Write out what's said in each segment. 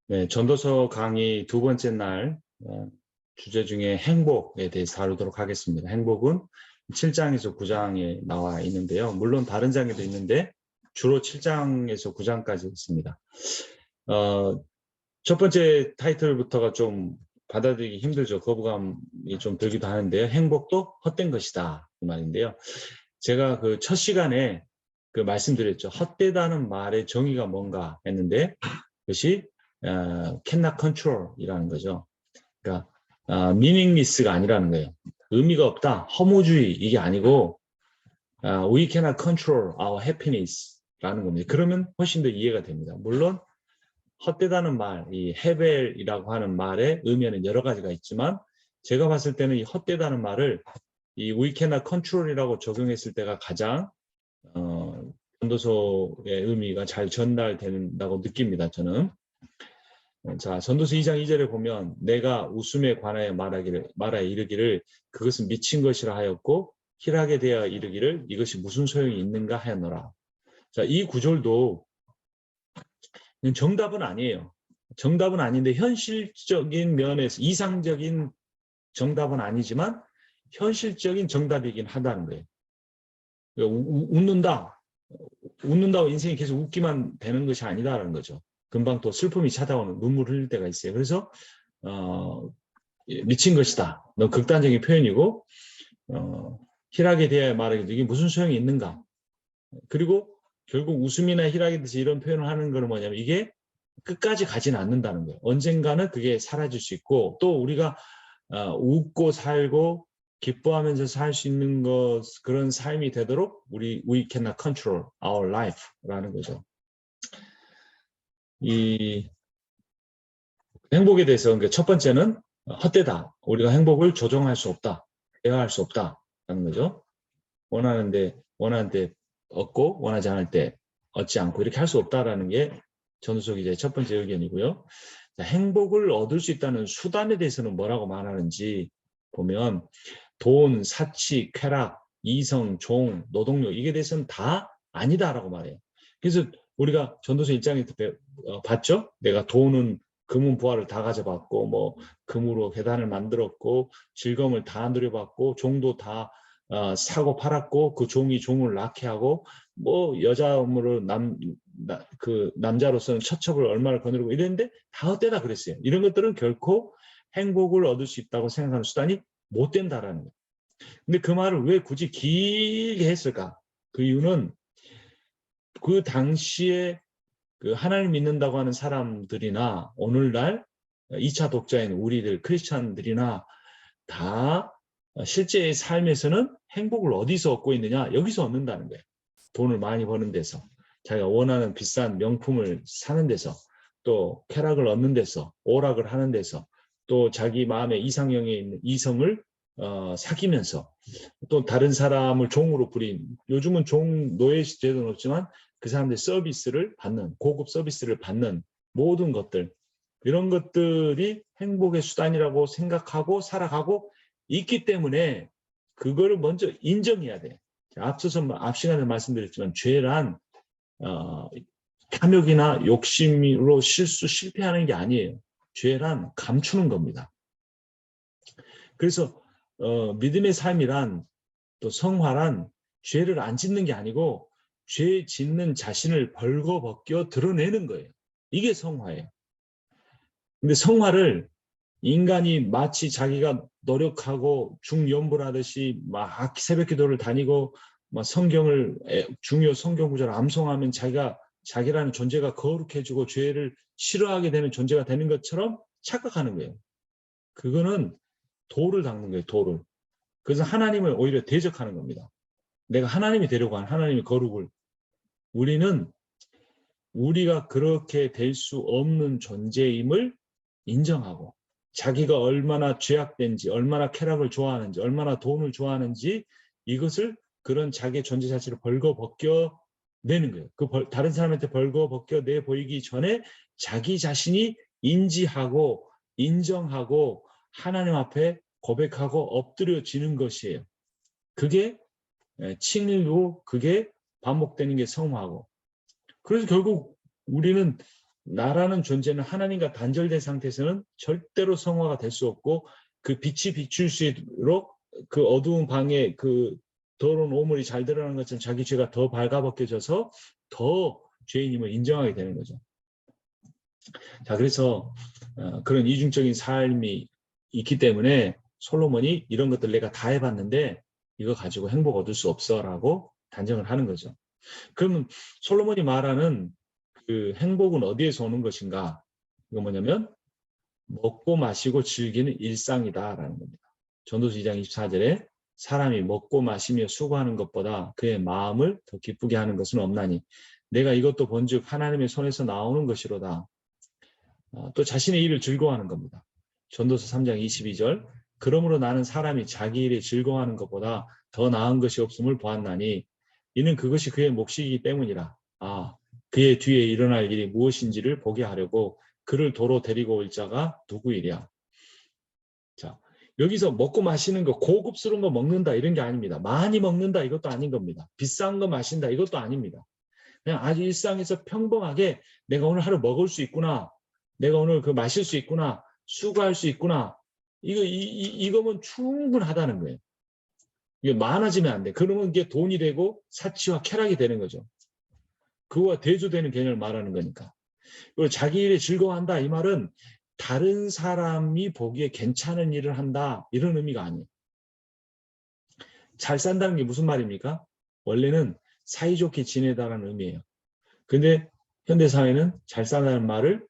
네, 전도서 강의 두 번째 날 주제 중에 행복에 대해서 다루도록 하겠습니다. 행복은 7장에서 9장에 나와 있는데요. 물론 다른 장에도 있는데 주로 7장에서 9장까지 있습니다. 첫 번째 타이틀부터가 좀 받아들이기 힘들죠. 거부감이 좀 들기도 하는데요. 행복도 헛된 것이다 이 말인데요. 제가 그 첫 시간에 그 말씀드렸죠. 헛되다는 말의 정의가 뭔가 했는데 그것이 cannot control 이라는 거죠. 그러니까 meaningless가 아니라는 거예요. 의미가 없다, 허무주의 이게 아니고 we cannot control our happiness 라는 겁니다. 그러면 훨씬 더 이해가 됩니다. 물론 헛되다는 말, 이 헤벨이라고 하는 말의 의미는 여러 가지가 있지만 제가 봤을 때는 이 헛되다는 말을 이 we cannot control이라고 적용했을 때가 가장 전도서의 의미가 잘 전달된다고 느낍니다. 저는. 자, 전도서 2장 2절에 보면 내가 웃음에 관하여 말하여 이르기를 그것은 미친 것이라 하였고 희락에 대하여 이르기를 이것이 무슨 소용이 있는가 하였노라. 자, 이 구절도 정답은 아니에요. 정답은 아닌데 현실적인 면에서 이상적인 정답은 아니지만 현실적인 정답이긴 하다는 거예요. 웃는다고 인생이 계속 웃기만 되는 것이 아니다라는 거죠. 금방 또 슬픔이 찾아오는 눈물 흘릴 때가 있어요. 그래서 미친 것이다. 너무 극단적인 표현이고 희락에 대하여 말하기도 이게 무슨 소용이 있는가. 그리고 결국 웃음이나 희락에 대해서 이런 표현을 하는 거는 뭐냐면 이게 끝까지 가지는 않는다는 거예요. 언젠가는 그게 사라질 수 있고 또 우리가 웃고 살고 기뻐하면서 살 수 있는 그런 삶이 되도록 we cannot control our life라는 거죠. 이 행복에 대해서 그러니까 첫 번째는 헛되다. 우리가 행복을 조정할 수 없다. 대화할 수 없다라는 거죠. 원하는 때 얻고 원하지 않을 때 얻지 않고 이렇게 할 수 없다라는 게 전도서 기자의 첫 번째 의견이고요. 자, 행복을 얻을 수 있다는 수단에 대해서는 뭐라고 말하는지 보면 돈, 사치, 쾌락, 이성, 종, 노동력 이게 대해서는 다 아니다라고 말해요. 그래서 우리가 전도서 1장에 봤죠? 내가 돈은 금은 부하를 다 가져봤고 뭐 금으로 계단을 만들었고 즐거움을 다 누려봤고 종도 다 사고 팔았고 그 종이 종을 낳게 하고 뭐 여자음으로 남자로서는 처첩을 얼마를 거느리고 이랬는데 다 헛되다 그랬어요. 이런 것들은 결코 행복을 얻을 수 있다고 생각하는 수단이 못 된다라는 거예요. 근데 그 말을 왜 굳이 길게 했을까? 그 이유는 그 당시에 그 하나님 믿는다고 하는 사람들이나 오늘날 2차 독자인 우리들 크리스찬들이나 다 실제의 삶에서는 행복을 어디서 얻고 있느냐? 여기서 얻는다는 거예요. 돈을 많이 버는 데서, 자기가 원하는 비싼 명품을 사는 데서, 또 쾌락을 얻는 데서, 오락을 하는 데서, 또 자기 마음의 이상형에 있는 이성을 사귀면서, 또 다른 사람을 종으로 부린, 요즘은 종 노예 제도는 없지만 그 사람들의 서비스를 받는, 고급 서비스를 받는 모든 것들, 이런 것들이 행복의 수단이라고 생각하고 살아가고 있기 때문에 그거를 먼저 인정해야 돼. 앞서서 앞 시간에 말씀드렸지만 죄란 탐욕이나 욕심으로 실패하는 게 아니에요. 죄란 감추는 겁니다. 그래서 믿음의 삶이란 또 성화란 죄를 안 짓는 게 아니고 죄 짓는 자신을 벌거벗겨 드러내는 거예요. 이게 성화예요. 근데 성화를 인간이 마치 자기가 노력하고 중연불하듯이 막 새벽 기도를 다니고 막 성경을 중요 성경 구절을 암송하면 자기라는 존재가 거룩해지고 죄를 싫어하게 되는 존재가 되는 것처럼 착각하는 거예요. 그거는 도를 닦는 거예요. 도를. 그래서 하나님을 오히려 대적하는 겁니다. 내가 하나님이 되려고 하는 하나님의 거룩을. 우리가 그렇게 될 수 없는 존재임을 인정하고 자기가 얼마나 죄악된지, 얼마나 쾌락을 좋아하는지, 얼마나 돈을 좋아하는지 이것을 그런 자기의 존재 자체를 벌거벗겨 내는 거예요. 다른 사람한테 벌거벗겨 내 보이기 전에 자기 자신이 인지하고 인정하고 하나님 앞에 고백하고 엎드려지는 것이에요. 그게 칭의고 그게 반복되는 게 성화고. 그래서 결국 우리는 나라는 존재는 하나님과 단절된 상태에서는 절대로 성화가 될 수 없고 그 빛이 비출수록 그 어두운 방에 그 더러운 오물이 잘 드러나는 것처럼 자기 죄가 더 발가벗겨져서 더 죄인임을 인정하게 되는 거죠. 자, 그래서 그런 이중적인 삶이 있기 때문에 솔로몬이 이런 것들 내가 다 해봤는데 이거 가지고 행복 얻을 수 없어라고 단정을 하는 거죠. 그러면 솔로몬이 말하는 그 행복은 어디에서 오는 것인가? 이거 뭐냐면 먹고 마시고 즐기는 일상이다라는 겁니다. 전도서 2장 24절에 사람이 먹고 마시며 수고하는 것보다 그의 마음을 더 기쁘게 하는 것은 없나니 내가 이것도 본즉 하나님의 손에서 나오는 것이로다. 또 자신의 일을 즐거워하는 겁니다. 전도서 3장 22절 그러므로 나는 사람이 자기 일에 즐거워하는 것보다 더 나은 것이 없음을 보았나니 이는 그것이 그의 몫이기 때문이라. 그의 뒤에 일어날 일이 무엇인지를 보게 하려고 그를 도로 데리고 올 자가 누구이랴. 자, 여기서 먹고 마시는 거, 고급스러운 거 먹는다 이런 게 아닙니다. 많이 먹는다 이것도 아닌 겁니다. 비싼 거 마신다 이것도 아닙니다. 그냥 아주 일상에서 평범하게 내가 오늘 하루 먹을 수 있구나. 내가 오늘 그 마실 수 있구나. 수고할 수 있구나. 이거면 충분하다는 거예요. 이게 많아지면 안 돼. 그러면 이게 돈이 되고 사치와 쾌락이 되는 거죠. 그거와 대조되는 개념을 말하는 거니까. 그리고 자기 일에 즐거워한다 이 말은 다른 사람이 보기에 괜찮은 일을 한다 이런 의미가 아니에요. 잘 산다는 게 무슨 말입니까? 원래는 사이좋게 지내다라는 의미예요. 근데 현대사회는 잘 산다는 말을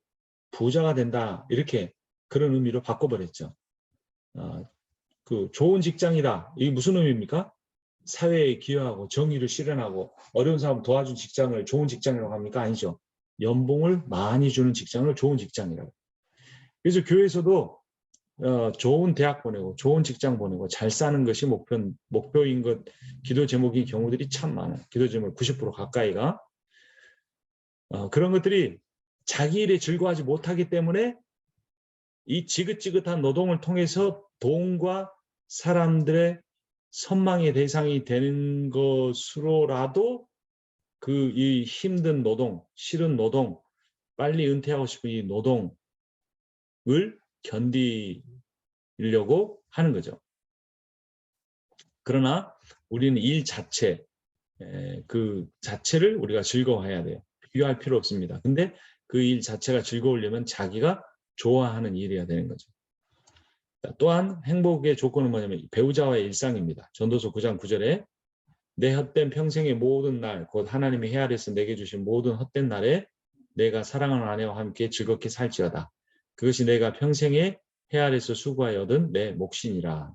부자가 된다 이렇게 그런 의미로 바꿔버렸죠. 그 좋은 직장이다. 이게 무슨 의미입니까? 사회에 기여하고 정의를 실현하고 어려운 사람 도와준 직장을 좋은 직장이라고 합니까? 아니죠. 연봉을 많이 주는 직장을 좋은 직장이라고. 그래서 교회에서도 좋은 대학 보내고 좋은 직장 보내고 잘 사는 것이 목표인 것 기도 제목인 경우들이 참 많아요. 기도 제목 90% 가까이가 그런 것들이 자기 일에 즐거워하지 못하기 때문에 이 지긋지긋한 노동을 통해서 돈과 사람들의 선망의 대상이 되는 것으로라도 그 이 힘든 노동, 싫은 노동, 빨리 은퇴하고 싶은 이 노동을 견디려고 하는 거죠. 그러나 우리는 일 자체, 그 자체를 우리가 즐거워해야 돼요. 비교할 필요 없습니다. 근데 그 일 자체가 즐거우려면 자기가 좋아하는 일이어야 되는 거죠. 또한 행복의 조건은 뭐냐면 배우자와의 일상입니다. 전도서 9장 9절에 내 헛된 평생의 모든 날, 곧 하나님의 해 아래서 내게 주신 모든 헛된 날에 내가 사랑하는 아내와 함께 즐겁게 살지어다. 그것이 내가 평생에 해 아래서 수고하여 얻은 내 몫이니라.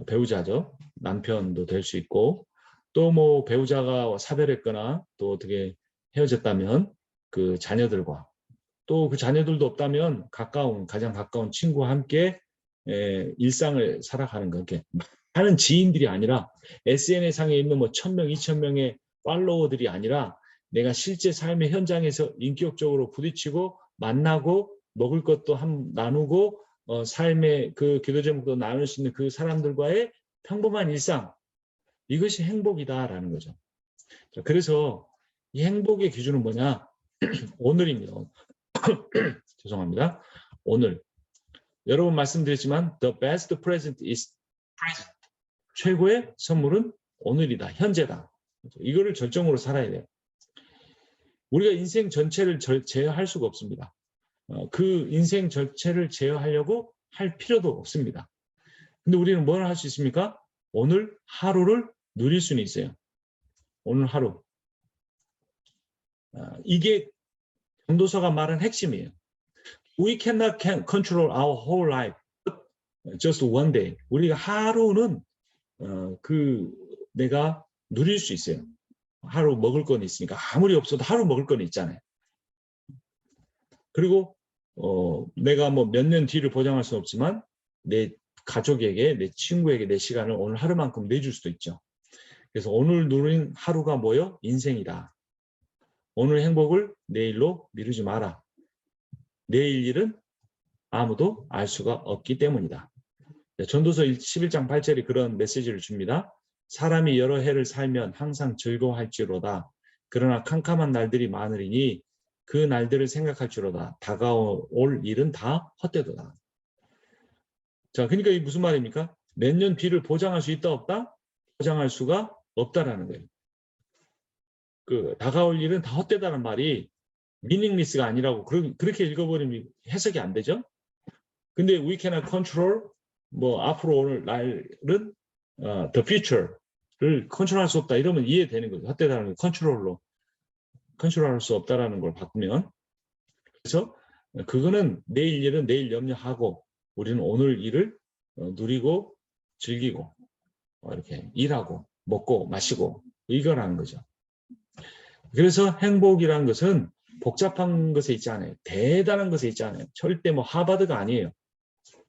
배우자죠. 남편도 될 수 있고 또 뭐 배우자가 사별했거나 또 어떻게 헤어졌다면 그 자녀들과 또 그 자녀들도 없다면 가장 가까운 친구와 함께 일상을 살아가는 거. 이렇게 많은 지인들이 아니라 SNS상에 있는 뭐 1000명, 2000명의 팔로워들이 아니라 내가 실제 삶의 현장에서 인격적으로 부딪히고 만나고 먹을 것도 나누고 삶의 그 기도 제목도 나눌 수 있는 그 사람들과의 평범한 일상 이것이 행복이다라는 거죠. 그래서 이 행복의 기준은 뭐냐? 오늘입니다. 죄송합니다. 오늘. 여러 번 말씀드렸지만 the best present is present. 최고의 선물은 오늘이다. 현재다. 이거를 절정으로 살아야 돼요. 우리가 인생 전체를 제어할 수가 없습니다. 그 인생 전체를 제어하려고 할 필요도 없습니다. 근데 우리는 뭘 할 수 있습니까? 오늘 하루를 누릴 수는 있어요. 오늘 하루. 이게 전도서가 말한 핵심이에요. We cannot control our whole life, just one day. 우리가 하루는 내가 누릴 수 있어요. 하루 먹을 건 있으니까 아무리 없어도 하루 먹을 건 있잖아요. 그리고 내가 뭐 몇 년 뒤를 보장할 수는 없지만 내 가족에게, 내 친구에게 내 시간을 오늘 하루만큼 내줄 수도 있죠. 그래서 오늘 누린 하루가 뭐요? 인생이다. 오늘 행복을 내일로 미루지 마라. 내일 일은 아무도 알 수가 없기 때문이다. 전도서 11장 8절이 그런 메시지를 줍니다. 사람이 여러 해를 살면 항상 즐거워할지로다. 그러나 캄캄한 날들이 많으리니 그 날들을 생각할지로다. 다가올 일은 다 헛되도다. 자, 그러니까 이게 무슨 말입니까? 내년 비를 보장할 수 있다 없다? 보장할 수가 없다라는 거예요. 그 다가올 일은 다 헛되다는 말이 meaningless가 아니라고 그렇게 읽어버리면 해석이 안 되죠. 근데 we cannot control 뭐 앞으로 오늘 날은 the future를 컨트롤할 수 없다 이러면 이해되는 거죠. 헛되다는 걸 컨트롤로 컨트롤할 수 없다라는 걸 바꾸면 그래서 그거는 내일 일은 내일 염려하고 우리는 오늘 일을 누리고 즐기고 이렇게 일하고 먹고 마시고 이거라는 거죠. 그래서 행복이라는 것은 복잡한 것에 있지 않아요. 대단한 것에 있지 않아요. 절대 뭐 하버드가 아니에요.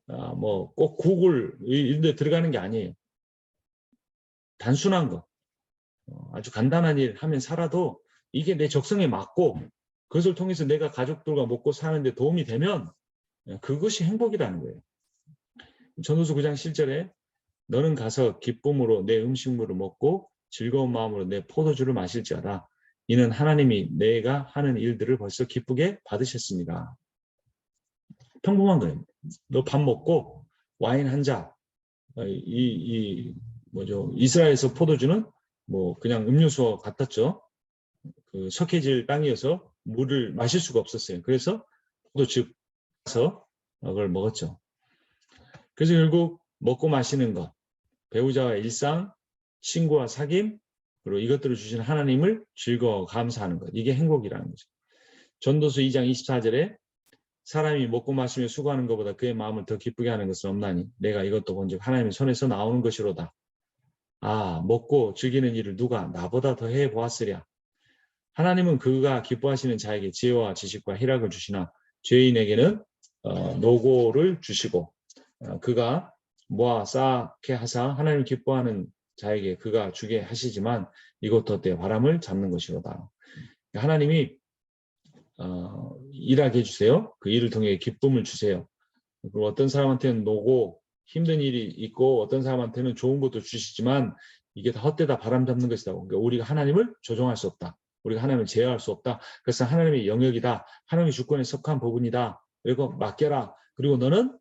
뭐 꼭 구글 이런 데 들어가는 게 아니에요. 단순한 거. 아주 간단한 일 하면 살아도 이게 내 적성에 맞고 그것을 통해서 내가 가족들과 먹고 사는데 도움이 되면 그것이 행복이라는 거예요. 전도서 9장 7절에 너는 가서 기쁨으로 내 음식물을 먹고 즐거운 마음으로 내 포도주를 마실지어다. 이는 하나님이 내가 하는 일들을 벌써 기쁘게 받으셨습니다. 평범한 거예요. 너 밥 먹고 와인 한 잔. 뭐죠? 이스라엘에서 포도주는 뭐 그냥 음료수와 같았죠. 그 석회질 땅이어서 물을 마실 수가 없었어요. 그래서 포도주 가서 그걸 먹었죠. 그래서 결국 먹고 마시는 것, 배우자와 일상, 친구와 사귐, 그리고 이것들을 주신 하나님을 즐거워 감사하는 것. 이게 행복이라는 거죠. 전도서 2장 24절에 사람이 먹고 마시며 수고하는 것보다 그의 마음을 더 기쁘게 하는 것은 없나니 내가 이것도 본즉 하나님의 손에서 나오는 것이로다. 먹고 즐기는 일을 누가 나보다 더 해보았으랴. 하나님은 그가 기뻐하시는 자에게 지혜와 지식과 희락을 주시나 죄인에게는 노고를 주시고 그가 모아 쌓게 하사 하나님 기뻐하는 자에게 그가 주게 하시지만 이것도 어때요? 바람을 잡는 것이로다. 하나님이 일하게 해주세요. 그 일을 통해 기쁨을 주세요. 그리고 어떤 사람한테는 노고 힘든 일이 있고 어떤 사람한테는 좋은 것도 주시지만 이게 다 헛되다 바람 잡는 것이다. 그러니까 우리가 하나님을 조종할 수 없다. 우리가 하나님을 제어할 수 없다. 그래서 하나님의 영역이다. 하나님의 주권에 속한 부분이다. 그리고 맡겨라. 그리고 너는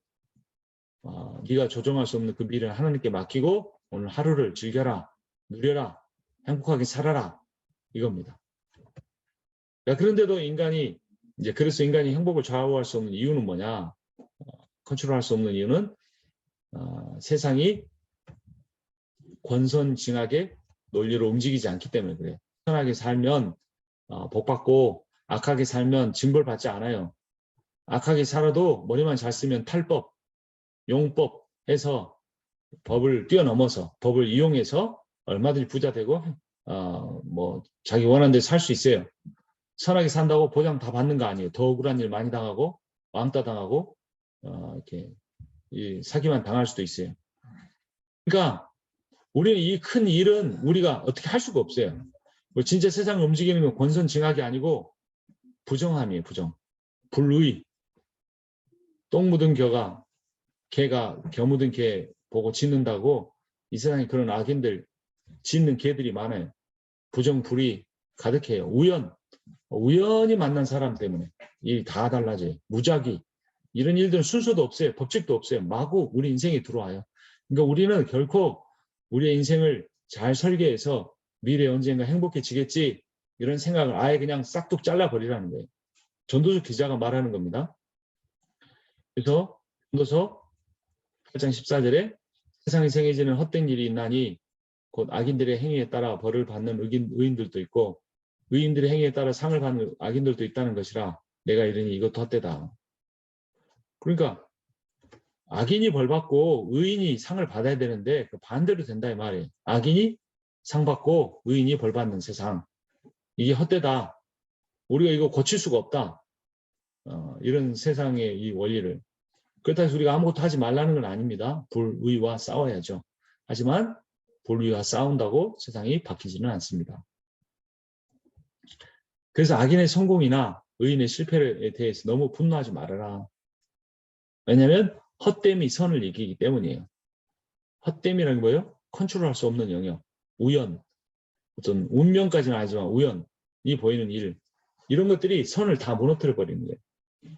네가 조종할 수 없는 그 미래를 하나님께 맡기고 오늘 하루를 즐겨라. 누려라. 행복하게 살아라. 이겁니다. 그런데도 인간이 그래서 인간이 행복을 좌우할 수 없는 이유는 뭐냐? 컨트롤할 수 없는 이유는 세상이 권선징악의 논리로 움직이지 않기 때문에 그래요. 선하게 살면 복받고 악하게 살면 징벌받지 않아요. 악하게 살아도 머리만 잘 쓰면 탈법, 용법 해서 법을 뛰어넘어서 법을 이용해서 얼마든지 부자 되고 뭐 자기 원하는 데 살 수 있어요. 선하게 산다고 보장 다 받는 거 아니에요. 더 억울한 일 많이 당하고 왕따 당하고 이렇게 사기만 당할 수도 있어요. 그러니까 우리는 이 큰 일은 우리가 어떻게 할 수가 없어요. 진짜 세상을 움직이는 건 권선징악이 아니고 부정함이에요. 부정. 불의. 똥 묻은 개가 겨 묻은 개 보고 짖는다고 이 세상에 그런 악인들 짖는 개들이 많아요. 부정 불의 가득해요. 우연히 만난 사람 때문에 일이 다 달라져요. 무작위. 이런 일들은 순서도 없어요. 법칙도 없어요. 마구 우리 인생에 들어와요. 그러니까 우리는 결코 우리의 인생을 잘 설계해서 미래에 언젠가 행복해지겠지 이런 생각을 아예 그냥 싹둑 잘라버리라는 거예요. 전도서 기자가 말하는 겁니다. 그래서 전도서 8장 14절에 세상에 생겨지는 헛된 일이 있나니 곧 악인들의 행위에 따라 벌을 받는 의인들도 있고 의인들의 행위에 따라 상을 받는 악인들도 있다는 것이라 내가 이르니 이것도 헛되다. 그러니까 악인이 벌 받고 의인이 상을 받아야 되는데 그 반대로 된다 이 말이에요. 악인이 상 받고 의인이 벌 받는 세상. 이게 헛되다. 우리가 이거 고칠 수가 없다. 이런 세상의 이 원리를. 그렇다고 해서 우리가 아무것도 하지 말라는 건 아닙니다. 불의와 싸워야죠. 하지만 불의와 싸운다고 세상이 바뀌지는 않습니다. 그래서 악인의 성공이나 의인의 실패에 대해서 너무 분노하지 말아라. 왜냐하면 헛됨이 선을 이기기 때문이에요. 헛됨이라는 거예요. 컨트롤할 수 없는 영역, 우연, 어떤 운명까지는 아니지만 우연이 보이는 일, 이런 것들이 선을 다 무너뜨려 버리는 거예요.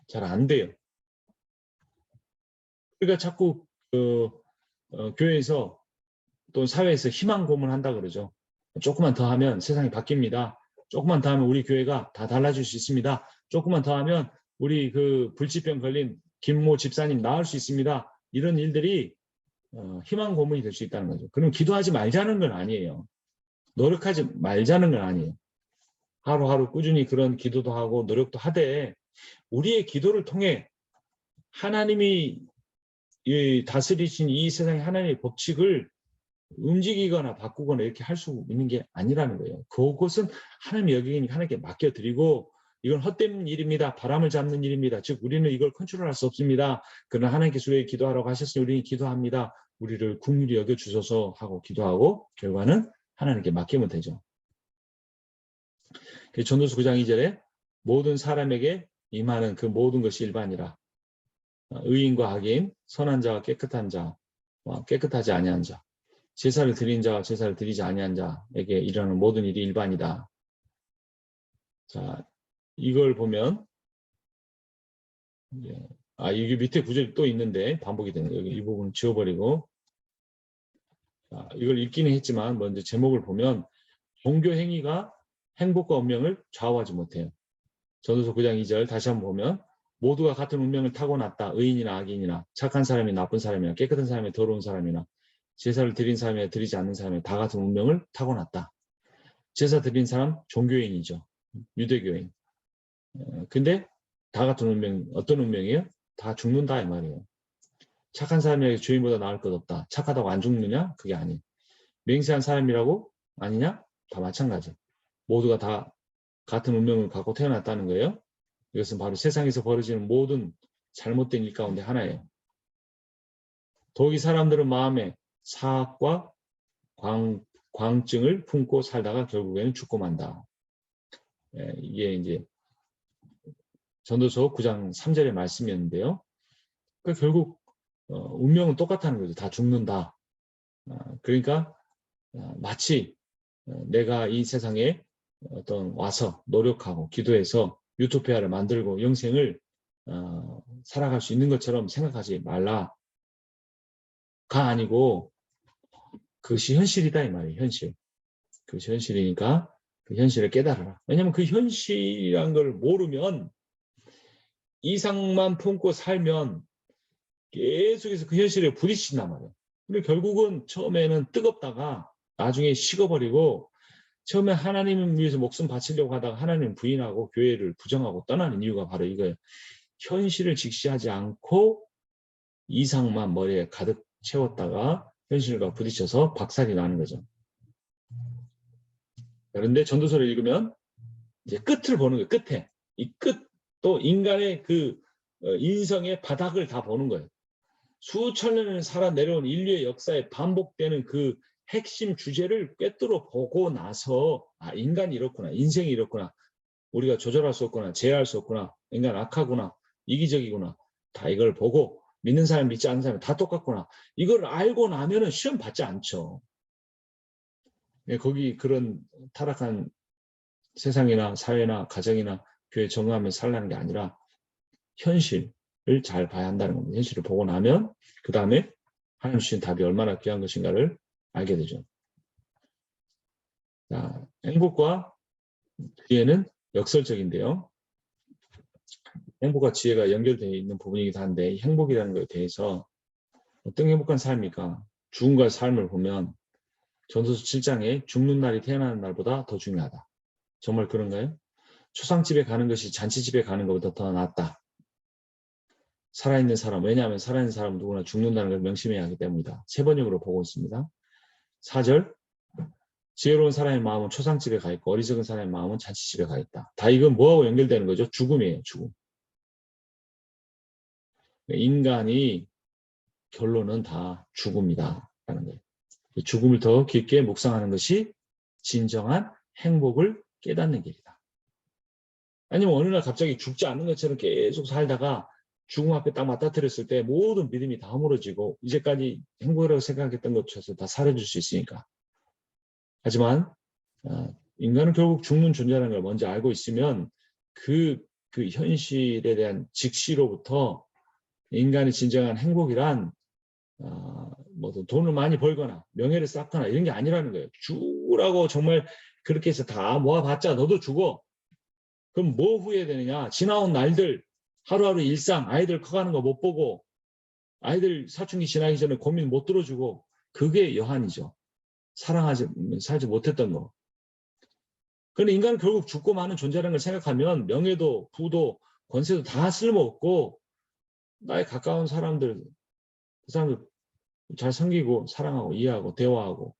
잘 안 돼요. 그러니까 자꾸 교회에서 또 사회에서 희망 고문한다 그러죠. 조금만 더 하면 세상이 바뀝니다. 조금만 더 하면 우리 교회가 다 달라질 수 있습니다. 조금만 더 하면 우리 그 불치병 걸린 김모 집사님 나을 수 있습니다. 이런 일들이 희망 고문이 될 수 있다는 거죠. 그럼 기도하지 말자는 건 아니에요. 노력하지 말자는 건 아니에요. 하루하루 꾸준히 그런 기도도 하고 노력도 하되 우리의 기도를 통해 하나님이 다스리신 이 세상의 하나님의 법칙을 움직이거나 바꾸거나 이렇게 할 수 있는 게 아니라는 거예요. 그것은 하나님의 여기니까 하나님께 맡겨드리고 이건 헛된 일입니다. 바람을 잡는 일입니다. 즉 우리는 이걸 컨트롤할 수 없습니다. 그러나 하나님께서 왜 기도하라고 하셨으니 우리는 기도합니다. 우리를 긍휼히 여겨주소서 하고 기도하고 결과는 하나님께 맡기면 되죠. 전도서 9장 2절에 모든 사람에게 임하는 그 모든 것이 일반이라. 의인과 악인, 선한 자와 깨끗한 자, 깨끗하지 아니한 자, 제사를 드린 자와 제사를 드리지 아니한 자에게 일어나는 모든 일이 일반이다. 자, 이걸 보면 이게 밑에 구절이 또 있는데 반복이 되네요. 여기 이 부분 지워버리고 이걸 읽기는 했지만 먼저 제목을 보면 종교 행위가 행복과 운명을 좌우하지 못해요. 전도서 9장 2절 다시 한번 보면 모두가 같은 운명을 타고났다. 의인이나 악인이나 착한 사람이 나쁜 사람이나 깨끗한 사람이 더러운 사람이나 제사를 드린 사람이나 드리지 않는 사람이 다 같은 운명을 타고났다. 제사 드린 사람 종교인이죠. 유대교인. 근데 다 같은 운명, 어떤 운명이에요? 다 죽는다 이 말이에요. 착한 사람에게 주인보다 나을 것 없다. 착하다고 안 죽느냐? 그게 아니에요. 맹세한 사람이라고? 아니냐? 다 마찬가지. 모두가 다 같은 운명을 갖고 태어났다는 거예요. 이것은 바로 세상에서 벌어지는 모든 잘못된 일 가운데 하나예요. 더욱이 사람들은 마음에 사악과 광증을 품고 살다가 결국에는 죽고 만다. 이게 이제 전도서 9장 3절의 말씀이었는데요. 그러니까 결국 운명은 똑같다는 거죠. 다 죽는다. 그러니까 마치 내가 이 세상에 어떤 와서 노력하고 기도해서 유토피아를 만들고 영생을 살아갈 수 있는 것처럼 생각하지 말라가 아니고 그것이 현실이다 이 말이에요. 현실. 그것이 현실이니까 그 현실을 깨달아라. 왜냐하면 그 현실이란 걸 모르면 이상만 품고 살면 계속해서 그 현실에 부딪힌단 말이에요. 근데 결국은 처음에는 뜨겁다가 나중에 식어버리고 처음에 하나님을 위해서 목숨 바치려고 하다가 하나님 부인하고 교회를 부정하고 떠나는 이유가 바로 이거예요. 현실을 직시하지 않고 이상만 머리에 가득 채웠다가 현실과 부딪혀서 박살이 나는 거죠. 그런데 전도서를 읽으면 이제 끝을 보는 거예요. 끝에. 이 끝도 인간의 그 인성의 바닥을 다 보는 거예요. 수천 년을 살아 내려온 인류의 역사에 반복되는 그 핵심 주제를 꿰뚫어 보고 나서 인간이 이렇구나. 인생이 이렇구나. 우리가 조절할 수 없구나. 제어할 수 없구나. 인간 악하구나. 이기적이구나. 다 이걸 보고 믿는 사람 믿지 않는 사람 다 똑같구나. 이걸 알고 나면은 시험 받지 않죠. 거기 그런 타락한 세상이나 사회나 가정이나 교회 정의하며 살라는 게 아니라 현실을 잘 봐야 한다는 겁니다. 현실을 보고 나면 그 다음에 하나님 주신 답이 얼마나 귀한 것인가를 알게 되죠. 자, 행복과 지혜는 역설적인데요. 행복과 지혜가 연결되어 있는 부분이기도 한데 행복이라는 것에 대해서 어떤 행복한 삶입니까? 죽음과 삶을 보면 전도서 7장에 죽는 날이 태어나는 날보다 더 중요하다. 정말 그런가요? 초상집에 가는 것이 잔치집에 가는 것보다 더 낫다. 살아있는 사람, 왜냐하면 살아있는 사람은 누구나 죽는다는 걸 명심해야 하기 때문이다. 세 번역으로 보고 있습니다. 4절, 지혜로운 사람의 마음은 초상집에 가 있고 어리석은 사람의 마음은 잔치집에 가 있다. 다 이건 뭐하고 연결되는 거죠? 죽음이에요. 죽음. 인간이 결론은 다 죽음이다 라는 거예요. 죽음을 더 깊게 묵상하는 것이 진정한 행복을 깨닫는 길이다. 아니면 어느 날 갑자기 죽지 않는 것처럼 계속 살다가 죽음 앞에 딱 맞닥뜨렸을 때 모든 믿음이 다 허물어지고 이제까지 행복이라고 생각했던 것조차 다 사라질 수 있으니까. 하지만 인간은 결국 죽는 존재라는 걸 먼저 알고 있으면 그 현실에 대한 직시로부터 인간의 진정한 행복이란 뭐 돈을 많이 벌거나 명예를 쌓거나 이런 게 아니라는 거예요. 죽으라고 정말 그렇게 해서 다 모아봤자 너도 죽어. 그럼 뭐 후회되느냐? 지나온 날들, 하루하루 일상, 아이들 커가는 거 못 보고 아이들 사춘기 지나기 전에 고민 못 들어주고 그게 여한이죠. 살지 못했던 거. 그런데 인간은 결국 죽고 마는 존재라는 걸 생각하면 명예도 부도 권세도 다 쓸모없고 나의 가까운 사람들 그 사람들 잘 섬기고 사랑하고 이해하고 대화하고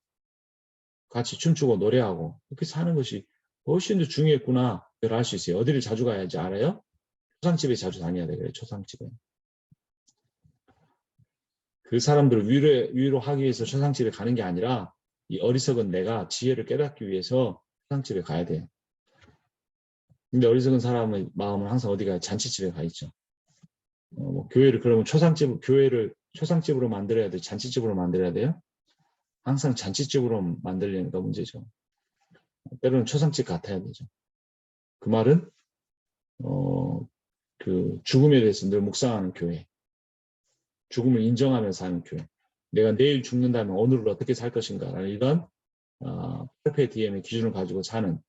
같이 춤추고 노래하고 이렇게 사는 것이 훨씬 더 중요했구나 를 알 수 있어요. 어디를 자주 가야지 알아요? 초상집에 자주 다녀야 돼. 그래 초상집에. 그 사람들을 위로하기 위해서 초상집에 가는 게 아니라 이 어리석은 내가 지혜를 깨닫기 위해서 초상집에 가야 돼요. 근데 어리석은 사람의 마음은 항상 어디 가요? 잔치집에 가 있죠. 뭐 교회를 그러면 교회를 초상집으로 만들어야 돼? 잔치집으로 만들어야 돼요? 항상 잔치집으로 만들려는 게 문제죠. 때로는 초상집 같아야 되죠. 그 말은 그 죽음에 대해서 늘 묵상하는 교회, 죽음을 인정하면서 사는 교회, 내가 내일 죽는다면 오늘을 어떻게 살 것인가라는 이런 페르페 디엠의 기준을 가지고 사는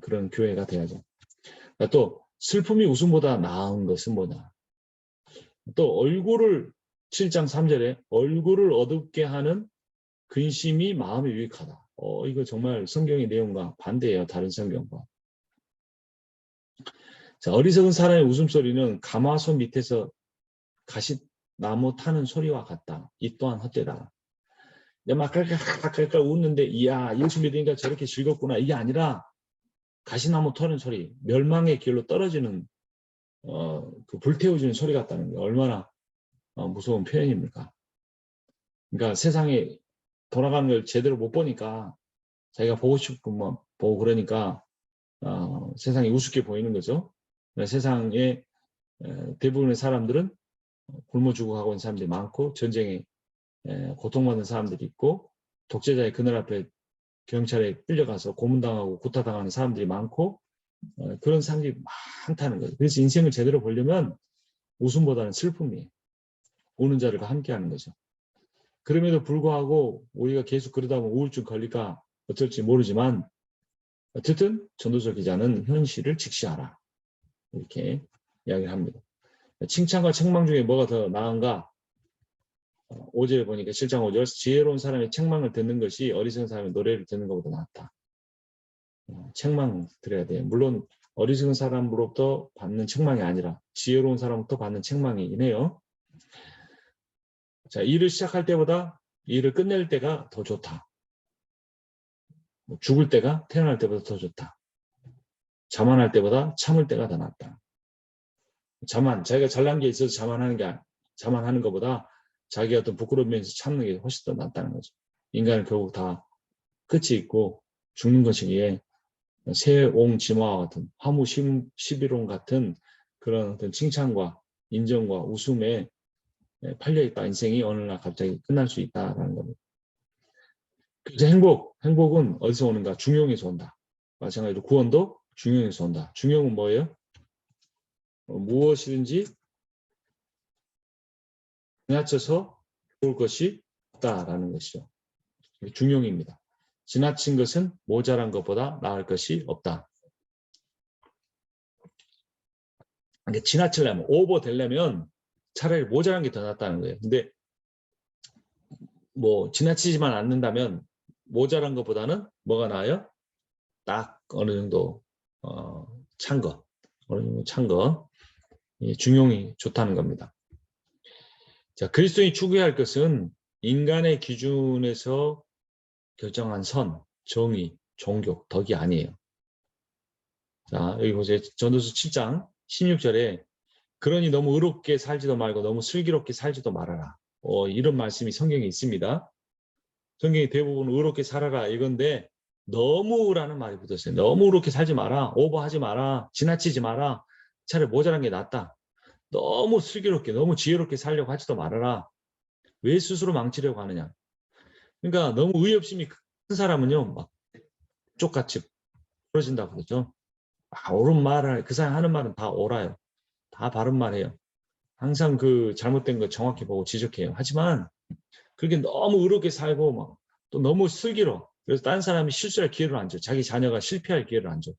그런 교회가 돼야죠. 또 슬픔이 웃음보다 나은 것은 뭐냐? 또 얼굴을 7장 3절에 얼굴을 어둡게 하는 근심이 마음에 유익하다. 이거 정말 성경의 내용과 반대예요. 다른 성경과. 자, 어리석은 사람의 웃음소리는 가마솥 밑에서 가시나무 타는 소리와 같다. 이 또한 헛되다. 막 깔깔깔깔 웃는데 이야 예수 믿으니까 저렇게 즐겁구나. 이게 아니라 가시나무 터는 소리, 멸망의 길로 떨어지는 그 불태워지는 소리 같다는 게 얼마나 무서운 표현입니까? 그러니까 세상에 돌아가는 걸 제대로 못 보니까 자기가 보고 싶은 뭐 보고 그러니까 세상이 우습게 보이는 거죠. 세상에 대부분의 사람들은 굶어 죽어가고 있는 사람들이 많고 전쟁에 고통받는 사람들이 있고 독재자의 그늘 앞에 경찰에 끌려가서 고문당하고 구타당하는 사람들이 많고 그런 사람들이 많다는 거죠. 그래서 인생을 제대로 보려면 웃음보다는 슬픔이에요. 우는 자들과 함께하는 거죠. 그럼에도 불구하고 우리가 계속 그러다 보면 우울증 걸릴까 어쩔지 모르지만 어쨌든 전도서 기자는 현실을 직시하라 이렇게 이야기를 합니다. 칭찬과 책망 중에 뭐가 더 나은가? 5절에 보니까 7장 5절 지혜로운 사람의 책망을 듣는 것이 어리석은 사람의 노래를 듣는 것보다 낫다. 책망 들어야 돼요. 물론 어리석은 사람으로부터 받는 책망이 아니라 지혜로운 사람부터 받는 책망이긴 해요. 자, 일을 시작할 때보다 일을 끝낼 때가 더 좋다. 죽을 때가 태어날 때보다 더 좋다. 자만할 때보다 참을 때가 더 낫다. 자기가 잘난 게 있어서 자만하는 것보다 자기가 어떤 부끄러운 면에서 참는 게 훨씬 더 낫다는 거죠. 인간은 결국 다 끝이 있고 죽는 것이기에 새옹지마와 같은 화무 11옹 같은 그런 어떤 칭찬과 인정과 웃음에 팔려있다. 인생이 어느 날 갑자기 끝날 수 있다라는 겁니다. 그래서 행복은 어디서 오는가? 중용에서 온다. 마찬가지로 구원도 중용에서 온다. 중용은 뭐예요? 무엇이든지 지나쳐서 좋을 것이 없다라는 것이죠. 중용입니다. 지나친 것은 모자란 것보다 나을 것이 없다. 그러니까 지나치려면, 오버되려면 차라리 모자란 게 더 낫다는 거예요. 근데 뭐 지나치지만 않는다면 모자란 것보다는 뭐가 나아요? 딱 어느 정도 찬 거, 어느 정도 찬 거, 중용이 좋다는 겁니다. 자, 그리스도인이 추구해야 할 것은 인간의 기준에서 결정한 선, 정의, 종교, 덕이 아니에요. 자, 여기 보세요. 전도서 7장 16절에 그러니 너무 의롭게 살지도 말고 너무 슬기롭게 살지도 말아라. 이런 말씀이 성경에 있습니다. 성경이 대부분 의롭게 살아라 이건데 너무라는 말이 붙었어요. 너무 의롭게 살지 마라. 오버하지 마라. 지나치지 마라. 차라리 모자란 게 낫다. 너무 슬기롭게 너무 지혜롭게 살려고 하지도 말아라. 왜 스스로 망치려고 하느냐. 그러니까 너무 의협심이 큰 사람은요. 막 쪽같이 부러진다고 그러죠. 옳은 말을, 그 사람 하는 말은 다 옳아요. 다 바른 말이에요. 항상 그 잘못된 거 정확히 보고 지적해요. 하지만 그렇게 너무 의롭게 살고 막 또 너무 슬기로, 그래서 다른 사람이 실수할 기회를 안 줘. 자기 자녀가 실패할 기회를 안 줘.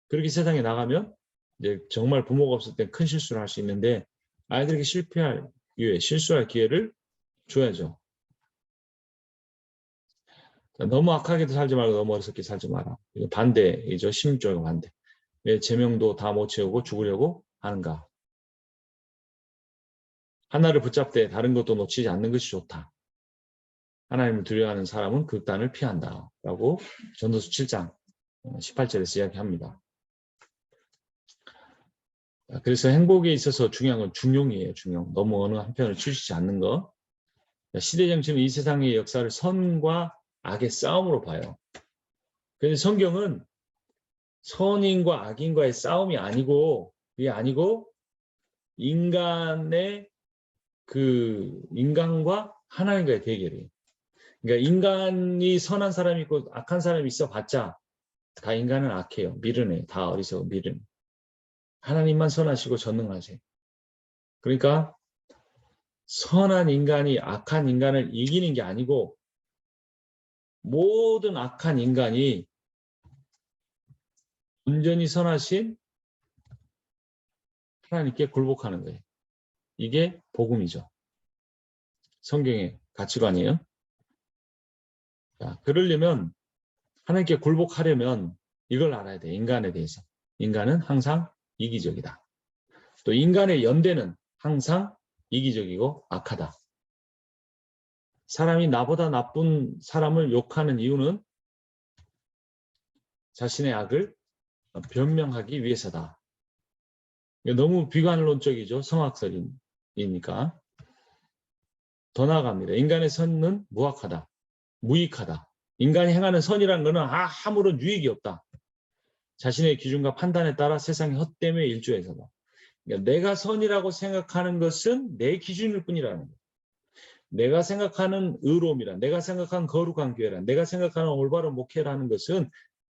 그렇게 세상에 나가면 이제 정말 부모가 없을 때 큰 실수를 할 수 있는데 아이들에게 실패할 기회, 실수할 기회를 줘야죠. 너무 악하게도 살지 말고 너무 어리석게 살지 마라. 이거 반대이죠. 심적인 반대. 왜 제명도 다 못 채우고 죽으려고 하는가. 하나를 붙잡되 다른 것도 놓치지 않는 것이 좋다. 하나님을 두려워하는 사람은 극단을 피한다. 라고 전도서 7장 18절에서 이야기합니다. 그래서 행복에 있어서 중요한 건 중용이에요. 중용. 너무 어느 한편을 치우치지 않는 것. 시대 정치는 이 세상의 역사를 선과 악의 싸움으로 봐요. 그런데 성경은 선인과 악인과의 싸움이 아니고, 그게 아니고 인간의 인간과 하나님과의 대결이에요. 그러니까 인간이 선한 사람이 있고 악한 사람이 있어 봤자 다 인간은 악해요. 미련해요. 다 어리석어 미련. 하나님만 선하시고 전능하세요. 그러니까 선한 인간이 악한 인간을 이기는 게 아니고 모든 악한 인간이 온전히 선하신 하나님께 굴복하는 거예요. 이게 복음이죠. 성경의 가치관이에요. 자, 그러려면 하나님께 굴복하려면 이걸 알아야 돼. 인간에 대해서. 인간은 항상 이기적이다. 또 인간의 연대는 항상 이기적이고 악하다. 사람이 나보다 나쁜 사람을 욕하는 이유는 자신의 악을 변명하기 위해서다. 너무 비관론적이죠. 성악설이니까. 더 나아갑니다. 인간의 선은 무악하다. 무익하다. 인간이 행하는 선이라는 것은 아무런 유익이 없다. 자신의 기준과 판단에 따라 세상의 헛됨에 일조해서다. 그러니까 내가 선이라고 생각하는 것은 내 기준일 뿐이라는 거예요. 내가 생각하는 의로움이란, 내가 생각하는 거룩한 교회란, 내가 생각하는 올바른 목회라는 것은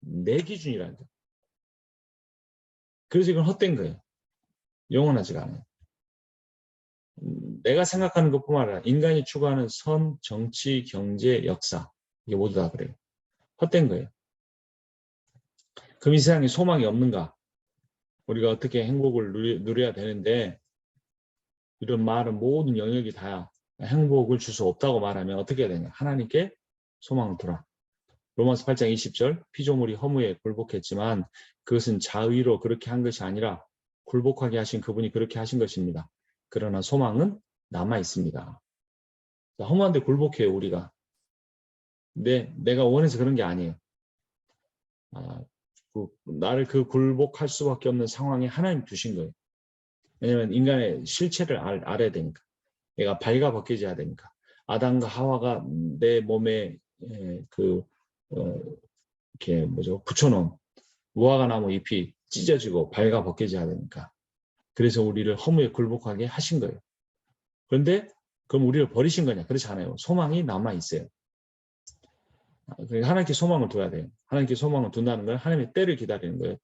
내 기준이라는 거예요. 그래서 이건 헛된 거예요. 영원하지가 않아요. 내가 생각하는 것뿐만 아니라 인간이 추구하는 선, 정치, 경제, 역사, 이게 모두 다 그래요. 헛된 거예요. 그럼 이 세상에 소망이 없는가? 우리가 어떻게 행복을 누려야 되는데 이런 말은 모든 영역이 다 행복을 줄 수 없다고 말하면 어떻게 해야 되냐? 하나님께 소망을 두라. 로마서 8장 20절 피조물이 허무에 굴복했지만 그것은 자의로 그렇게 한 것이 아니라 굴복하게 하신 그분이 그렇게 하신 것입니다. 그러나 소망은 남아 있습니다. 허무한데 굴복해요 우리가. 근데 내가 원해서 그런 게 아니에요. 나를 그 굴복할 수밖에 없는 상황에 하나님 두신 거예요. 왜냐하면 인간의 실체를 알아야 되니까. 내가 발가벗겨져야 되니까. 아담과 하와가 내 몸에 이렇게 붙여놓은 무화과 나무 잎이 찢어지고 발가벗겨져야 되니까. 그래서 우리를 허무에 굴복하게 하신 거예요. 그런데 그럼 우리를 버리신 거냐? 그렇지 않아요. 소망이 남아 있어요. 그러니까 하나님께 소망을 둬야 돼요. 하나님께 소망을 둔다는 건 하나님의 때를 기다리는 거예요.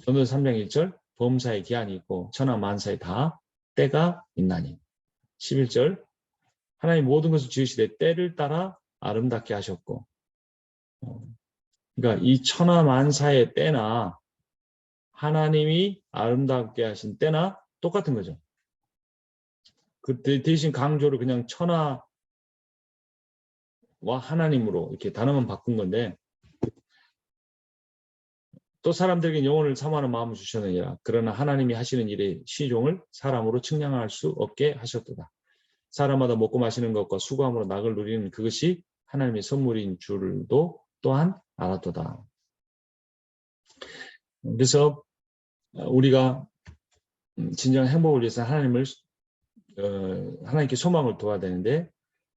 전도서 3장 1절 범사에 기한이 있고 천하 만사에 다 때가 있나니. 11절 하나님 모든 것을 지으시되 때를 따라 아름답게 하셨고. 그러니까 이 천하 만사의 때나 하나님이 아름답게 하신 때나 똑같은 거죠. 그 대신 강조를 그냥 천하와 하나님으로 이렇게 단어만 바꾼 건데 또 사람들에게 영혼을 사모하는 마음을 주셨느니라. 그러나 하나님이 하시는 일의 시종을 사람으로 측량할 수 없게 하셨도다. 사람마다 먹고 마시는 것과 수고함으로 낙을 누리는 그것이 하나님의 선물인 줄도 또한 알았도다. 그래서 우리가 진정 행복을 위해서 하나님께 소망을 둬야 되는데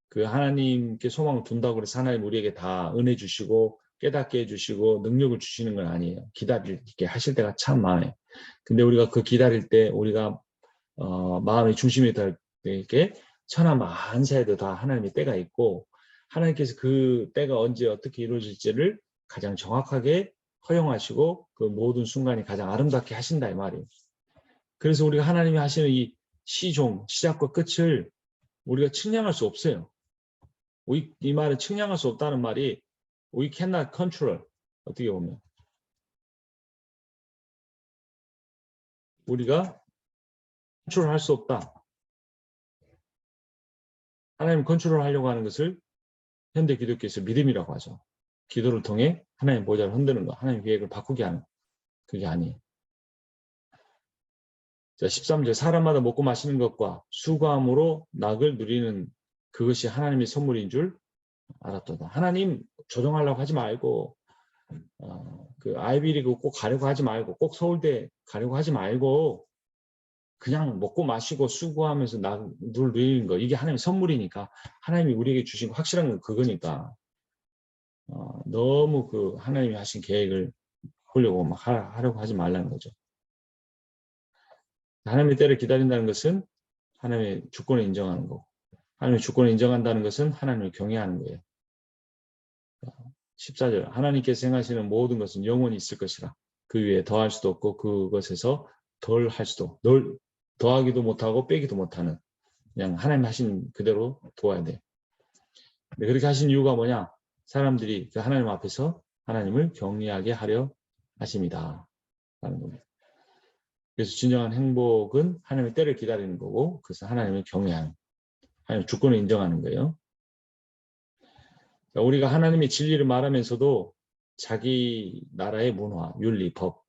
그 하나님께 소망을 둔다고 해서 하나님 우리에게 다 은혜 주시고 깨닫게 해주시고 능력을 주시는 건 아니에요. 기다리게 하실 때가 참 많아요. 근데 우리가 그 기다릴 때 우리가 마음의 중심에 될 때 천하 만사에도 다 하나님의 때가 있고 하나님께서 그 때가 언제 어떻게 이루어질지를 가장 정확하게 허용하시고 그 모든 순간이 가장 아름답게 하신다 이 말이에요. 그래서 우리가 하나님이 하시는 이 시종, 시작과 끝을 우리가 측량할 수 없어요. 이 말은 측량할 수 없다는 말이 we cannot control. 어떻게 보면 우리가 컨트롤할 수 없다. 하나님 컨트롤 하려고 하는 것을 현대 기독교에서 믿음이라고 하죠. 기도를 통해 하나님 보좌를 흔드는 거, 하나님 계획을 바꾸게 하는 그게 아니에요. 자, 13절 사람마다 먹고 마시는 것과 수고함으로 낙을 누리는 그것이 하나님의 선물인 줄 알았도다. 하나님 조정하려고 하지 말고 그 아이비리그 꼭 가려고 하지 말고 꼭 서울대 가려고 하지 말고 그냥 먹고 마시고 수고하면서 낙을 누리는 거 이게 하나님의 선물이니까 하나님이 우리에게 주신 확실한 건 그거니까 너무 그 하나님이 하신 계획을 보려고 막 하려고 하지 말라는 거죠. 하나님의 때를 기다린다는 것은 하나님의 주권을 인정하는 거고 하나님의 주권을 인정한다는 것은 하나님을 경외하는 거예요. 14절 하나님께서 생각하시는 모든 것은 영원히 있을 것이라 그 위에 더할 수도 없고 그것에서 덜 할 수도 더하기도 못하고 빼기도 못하는 그냥 하나님 하신 그대로 도와야 돼. 그렇게 하신 이유가 뭐냐? 사람들이 그 하나님 앞에서 하나님을 경외하게 하려 하십니다. 라는 겁니다. 그래서 진정한 행복은 하나님의 때를 기다리는 거고 그래서 하나님을 경외하는 하나님의 주권을 인정하는 거예요. 우리가 하나님의 진리를 말하면서도 자기 나라의 문화, 윤리, 법,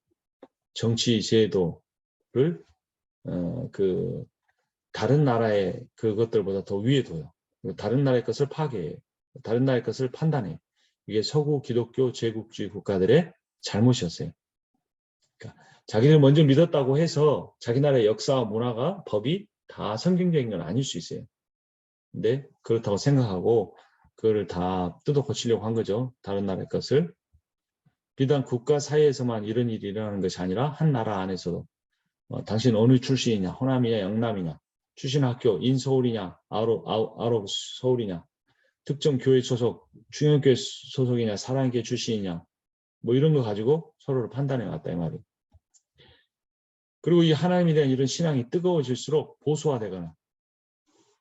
정치 제도를 그 다른 나라의 그것들보다 더 위에 둬요. 다른 나라의 것을 파괴해요. 다른 나라의 것을 판단해요. 이게 서구 기독교 제국주의 국가들의 잘못이었어요. 그러니까 자기들 먼저 믿었다고 해서 자기 나라의 역사와 문화가 법이 다 성경적인 건 아닐 수 있어요. 근데 그렇다고 생각하고 그거를 다 뜯어 고치려고 한 거죠. 다른 나라의 것을. 비단 국가 사이에서만 이런 일이 일어나는 것이 아니라 한 나라 안에서도 당신 어느 출신이냐, 호남이냐, 영남이냐, 출신 학교 인서울이냐, 아웃 서울이냐, 특정 교회 소속, 중형교회 소속이냐, 사랑교회 출신이냐, 뭐 이런 거 가지고 서로를 판단해 왔다 이 말이에요. 그리고 이 하나님에 대한 이런 신앙이 뜨거워질수록 보수화되거나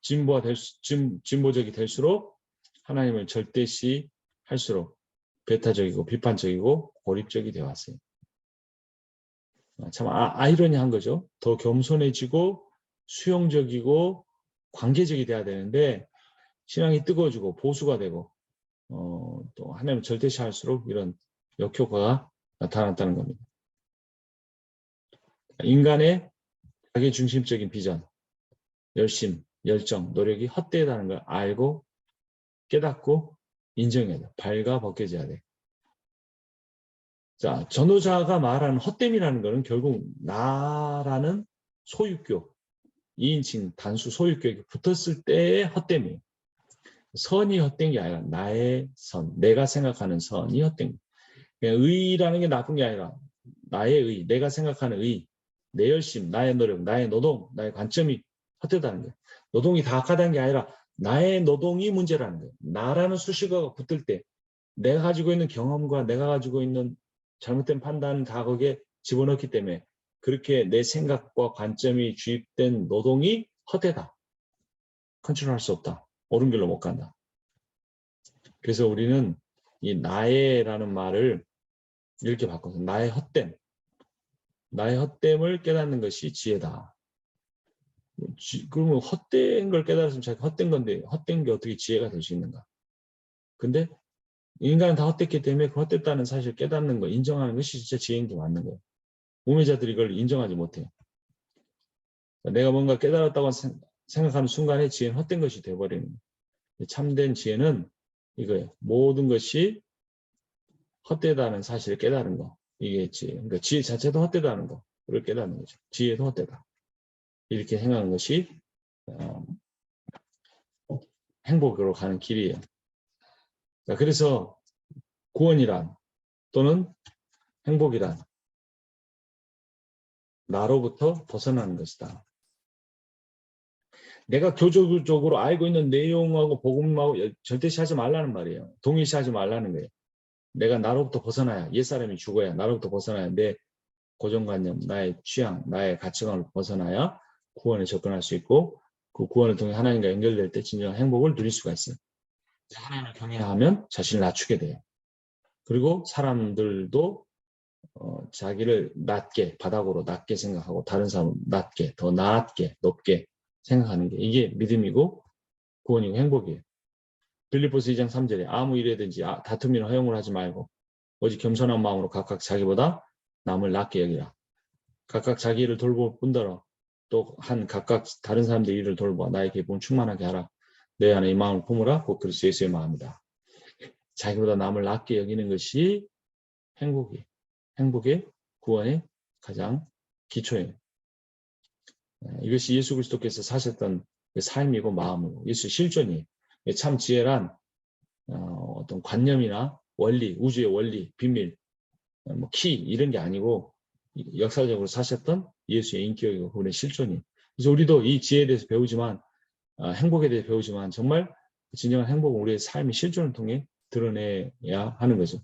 진보적이 될수록 하나님을 절대시 할수록 배타적이고 비판적이고 고립적이 되어 왔어요. 참 아이러니한 거죠. 더 겸손해지고 수용적이고 관계적이 돼야 되는데 신앙이 뜨거워지고 보수가 되고 또 하나님을 절대시할수록 이런 역효과가 나타났다는 겁니다. 인간의 자기중심적인 비전, 열심, 열정, 노력이 헛되다는 걸 알고 깨닫고 인정해야 돼. 발가 벗겨져야 돼. 자, 전도자가 말하는 헛됨이라는 것은 결국 나라는 소유격, 2인칭 단수 소유격이 붙었을 때의 헛됨이에요. 선이 헛된 게 아니라 나의 선, 내가 생각하는 선이 헛된 거예요. 의라는 게 나쁜 게 아니라 나의 의, 내가 생각하는 의, 내 열심, 나의 노력, 나의 노동, 나의 관점이 헛되다는 거예요. 노동이 다 악하다는 게 아니라 나의 노동이 문제라는 거예요. 나라는 수식어가 붙을 때 내가 가지고 있는 경험과 내가 가지고 있는 잘못된 판단은 다 거기에 집어넣기 때문에 그렇게 내 생각과 관점이 주입된 노동이 헛되다. 컨트롤할 수 없다. 옳은 길로 못 간다. 그래서 우리는 이 나의라는 말을 이렇게 바꿔서 나의 헛됨을 깨닫는 것이 지혜다. 그러면 헛된 걸 깨달았으면 자기 헛된 건데 헛된 게 어떻게 지혜가 될 수 있는가? 근데 인간은 다 헛됐기 때문에 그 헛됐다는 사실을 깨닫는 거, 인정하는 것이 진짜 지혜인 게 맞는 거예요. 우매자들이 이걸 인정하지 못해요. 내가 뭔가 깨달았다고 생각하는 순간에 지혜는 헛된 것이 되어버리는 거예요. 참된 지혜는 이거예요. 모든 것이 헛되다는 사실을 깨달은 거. 이게 지혜. 그러니까 지혜 자체도 헛되다는 거를 깨닫는 거죠. 지혜도 헛되다. 이렇게 생각하는 것이 행복으로 가는 길이에요. 자, 그래서 구원이란 또는 행복이란 나로부터 벗어나는 것이다. 내가 교조적으로 알고 있는 내용하고 복음하고 절대시하지 말라는 말이에요. 동일시하지 말라는 거예요. 내가 나로부터 벗어나야, 옛사람이 죽어야 나로부터 벗어나야 내 고정관념, 나의 취향, 나의 가치관을 벗어나야 구원에 접근할 수 있고 그 구원을 통해 하나님과 연결될 때 진정한 행복을 누릴 수가 있어요. 하나님을 경외하면 자신을 낮추게 돼요. 그리고 사람들도 자기를 낮게, 바닥으로 낮게 생각하고 다른 사람을 낮게, 더 낮게, 높게 생각하는 게 이게 믿음이고 구원이고 행복이에요. 빌립보서 2장 3절에 아무 일에든지 다툼이나 허용을 하지 말고 오직 겸손한 마음으로 각각 자기보다 남을 낮게 여기라. 각각 자기 일을 돌볼 뿐더러 또 각각 다른 사람들의 일을 돌보아 나의 기쁨을 충만하게 하라. 내 안에 이 마음을 품으라. 곧 그리스도 예수의 마음이다. 자기보다 남을 낮게 여기는 것이 행복이에요. 행복의 구원의 가장 기초예요. 이것이 예수 그리스도께서 사셨던 삶이고 마음이고 예수 실존이에요. 참 지혜란 어떤 관념이나 원리, 우주의 원리, 비밀, 키 이런 게 아니고 역사적으로 사셨던 예수의 인격이고 그분의 실존이에요. 그래서 우리도 이 지혜에 대해서 배우지만 행복에 대해서 배우지만 정말 진정한 행복은 우리의 삶의 실존을 통해 드러내야 하는 거죠.